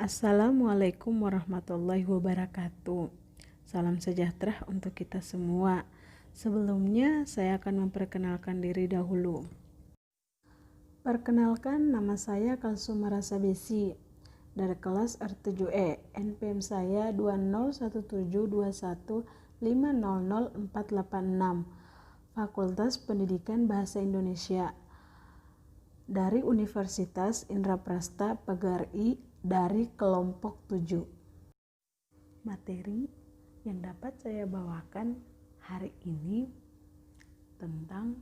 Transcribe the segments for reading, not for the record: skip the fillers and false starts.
Assalamualaikum warahmatullahi wabarakatuh. Salam sejahtera untuk kita semua. Sebelumnya saya akan memperkenalkan diri dahulu. Perkenalkan, nama saya Kalsumara Sabesi dari kelas R7E. NPM saya 2017215000486. Fakultas Pendidikan Bahasa Indonesia dari Universitas Indraprasta Pagari dari kelompok 7. Materi yang dapat saya bawakan hari ini tentang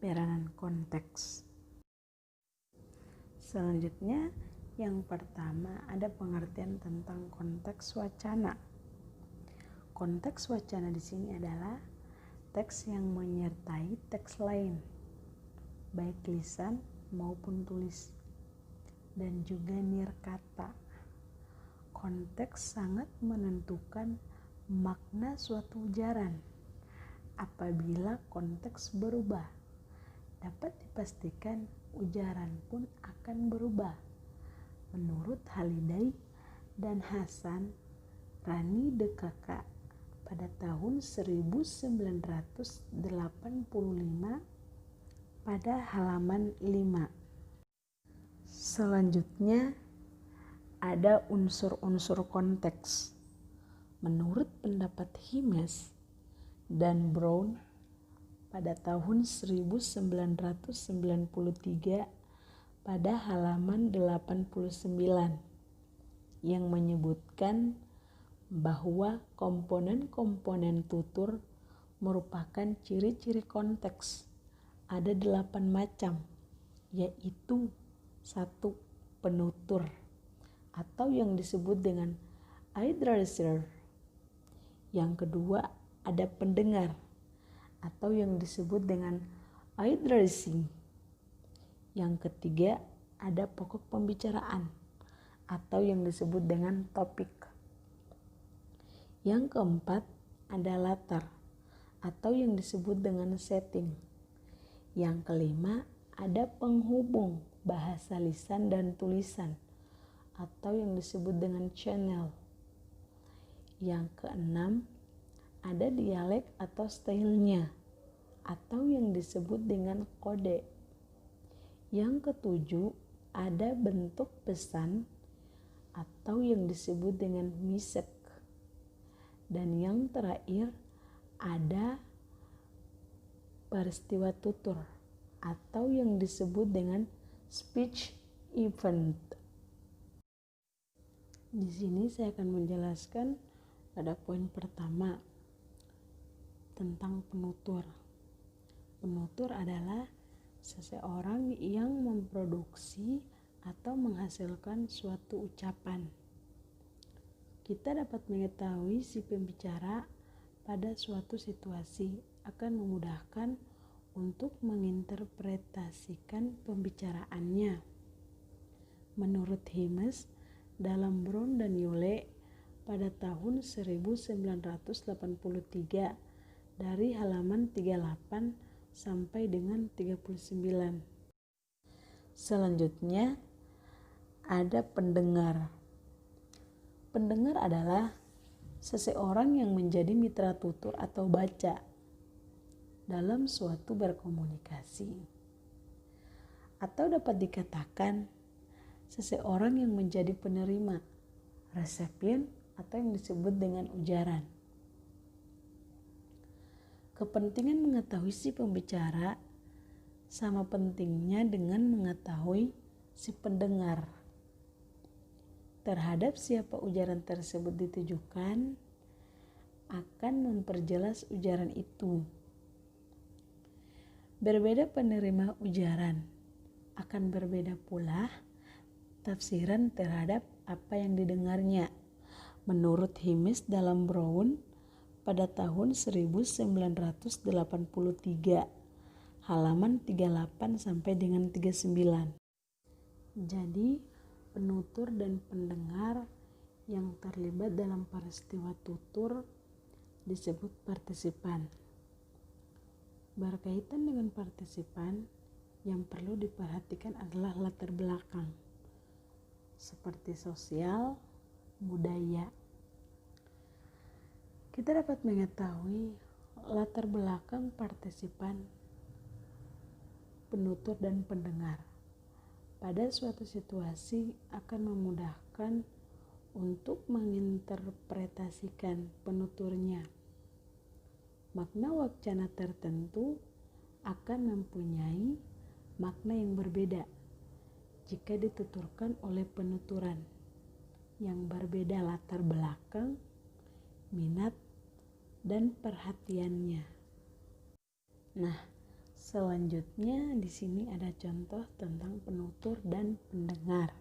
peranan konteks. Selanjutnya, yang pertama ada pengertian tentang konteks wacana. Konteks wacana di sini adalah teks yang menyertai teks lain, baik lisan maupun tulis, dan juga nirkata. Konteks sangat menentukan makna suatu ujaran. Apabila konteks berubah, dapat dipastikan ujaran pun akan berubah. Menurut Haliday dan Hasan Rani DKK pada tahun 1985 pada halaman 5. Selanjutnya ada unsur-unsur konteks. Menurut pendapat Himes dan Brown pada tahun 1993 pada halaman 89 yang menyebutkan bahwa komponen-komponen tutur merupakan ciri-ciri konteks. Ada 8 macam, yaitu 1. Penutur atau yang disebut dengan addresser. Yang kedua ada pendengar atau yang disebut dengan addressing. Yang ketiga ada pokok pembicaraan atau yang disebut dengan topik. Yang keempat ada latar atau yang disebut dengan setting. Yang kelima ada penghubung bahasa lisan dan tulisan atau yang disebut dengan channel. Yang keenam ada dialek atau stylenya atau yang disebut dengan kode. Yang ketujuh ada bentuk pesan atau yang disebut dengan misek. Dan yang terakhir ada peristiwa tutur atau yang disebut dengan speech event. Di sini saya akan menjelaskan pada poin pertama tentang penutur. Penutur adalah seseorang yang memproduksi atau menghasilkan suatu ucapan. Kita dapat mengetahui si pembicara pada suatu situasi akan memudahkan untuk menginterpretasikan pembicaraannya. Menurut Himes, dalam Brown dan Yule pada tahun 1983 dari halaman 38 sampai dengan 39. Selanjutnya ada pendengar. Pendengar adalah seseorang yang menjadi mitra tutur atau baca dalam suatu berkomunikasi. Atau dapat dikatakan seseorang yang menjadi penerima, resepien atau yang disebut dengan ujaran. Kepentingan mengetahui si pembicara sama pentingnya dengan mengetahui si pendengar. Terhadap siapa ujaran tersebut ditujukan akan memperjelas ujaran itu. Berbeda penerima ujaran, akan berbeda pula tafsiran terhadap apa yang didengarnya. Menurut Himes dalam Brown pada tahun 1983 halaman 38 sampai dengan 39. Jadi penutur dan pendengar yang terlibat dalam peristiwa tutur disebut partisipan. Berkaitan dengan partisipan, yang perlu diperhatikan adalah latar belakang. seperti sosial, budaya. Kita dapat mengetahui latar belakang partisipan, penutur dan pendengar pada suatu situasi akan memudahkan untuk menginterpretasikan penuturnya. Makna wacana tertentu akan mempunyai makna yang berbeda jika dituturkan oleh penuturan yang berbeda latar belakang, minat, dan perhatiannya. Nah, selanjutnya di sini ada contoh tentang penutur dan pendengar.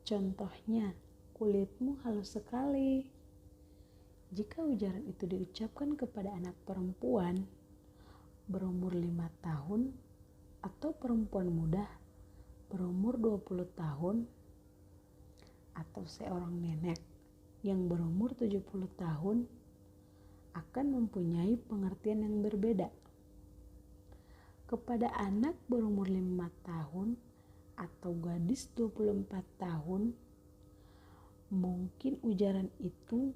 Contohnya, kulitmu halus sekali. Jika ujaran itu diucapkan kepada anak perempuan berumur 5 tahun atau perempuan muda berumur 20 tahun atau seorang nenek yang berumur 70 tahun akan mempunyai pengertian yang berbeda. Kepada anak berumur 5 tahun atau gadis 24 tahun, mungkin ujaran itu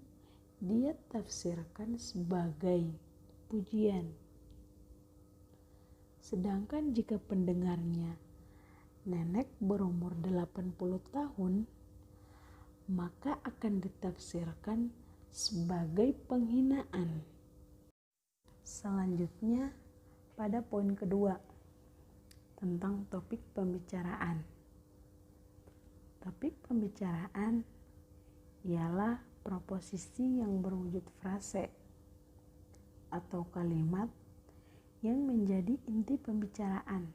dia tafsirkan sebagai pujian. Sedangkan jika pendengarnya nenek berumur 80 tahun, maka akan ditafsirkan sebagai penghinaan. Selanjutnya pada poin kedua tentang topik pembicaraan. Topik pembicaraan ialah proposisi yang berwujud frase atau kalimat yang menjadi inti pembicaraan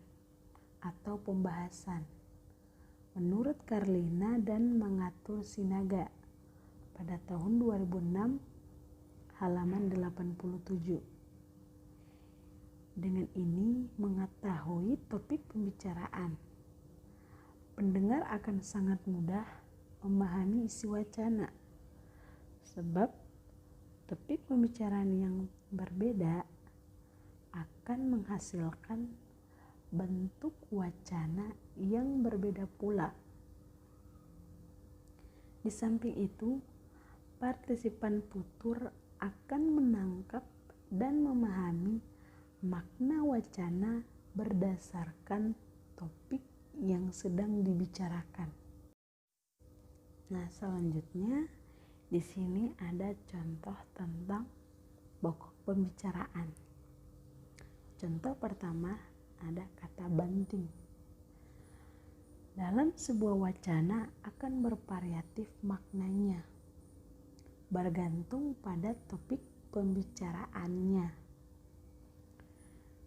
atau pembahasan menurut Carlina dan Mengatur Sinaga pada tahun 2006 halaman 87. Dengan ini mengetahui topik pembicaraan, pendengar akan sangat mudah memahami isi wacana sebab topik pembicaraan yang berbeda akan menghasilkan bentuk wacana yang berbeda pula. Di samping itu, partisipan tutur akan menangkap dan memahami makna wacana berdasarkan topik yang sedang dibicarakan. Nah, selanjutnya di sini ada contoh tentang pokok pembicaraan. Contoh pertama ada kata banting. Dalam sebuah wacana akan bervariatif maknanya, bergantung pada topik pembicaraannya.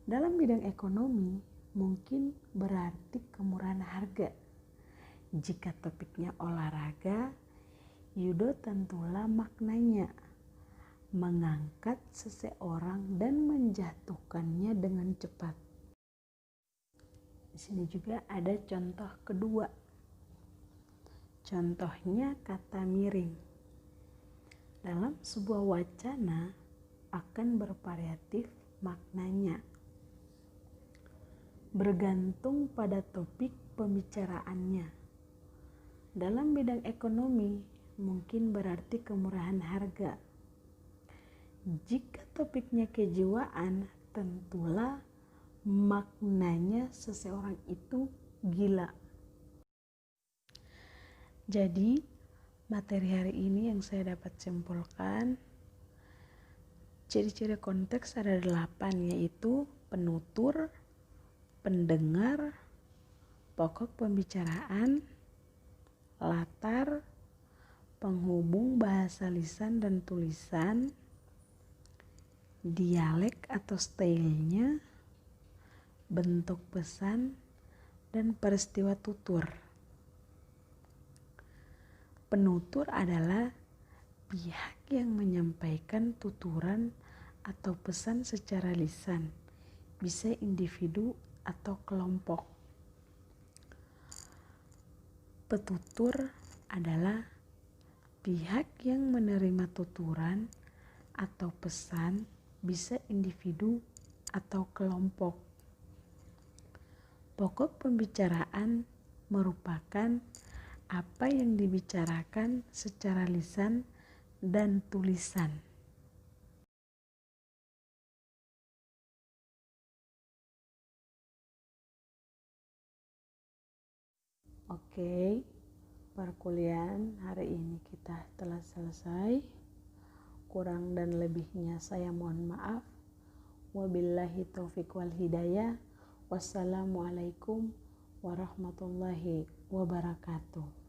Dalam bidang ekonomi, mungkin berarti kemurahan harga. Jika topiknya olahraga, judo tentulah maknanya mengangkat seseorang dan menjatuhkannya dengan cepat. Di sini juga ada contoh kedua. Contohnya kata miring. Dalam sebuah wacana akan bervariatif maknanya, bergantung pada topik pembicaraannya. Dalam bidang ekonomi mungkin berarti kemurahan harga. Jika topiknya kejiwaan, tentulah maknanya seseorang itu gila. Jadi, materi hari ini yang saya dapat simpulkan, ciri-ciri konteks ada 8, yaitu penutur, pendengar, pokok pembicaraan, latar, penghubung bahasa lisan dan tulisan, dialek atau stylenya, bentuk pesan, dan peristiwa tutur. Penutur adalah pihak yang menyampaikan tuturan atau pesan secara lisan, bisa individu atau kelompok. Petutur adalah pihak yang menerima tuturan atau pesan, bisa individu atau kelompok. Pokok pembicaraan merupakan apa yang dibicarakan secara lisan dan tulisan. Oke, perkuliahan hari ini kita telah selesai. Kurang dan lebihnya saya mohon maaf. Wabillahi taufiq wal hidayah. Wassalamualaikum warahmatullahi wabarakatuh.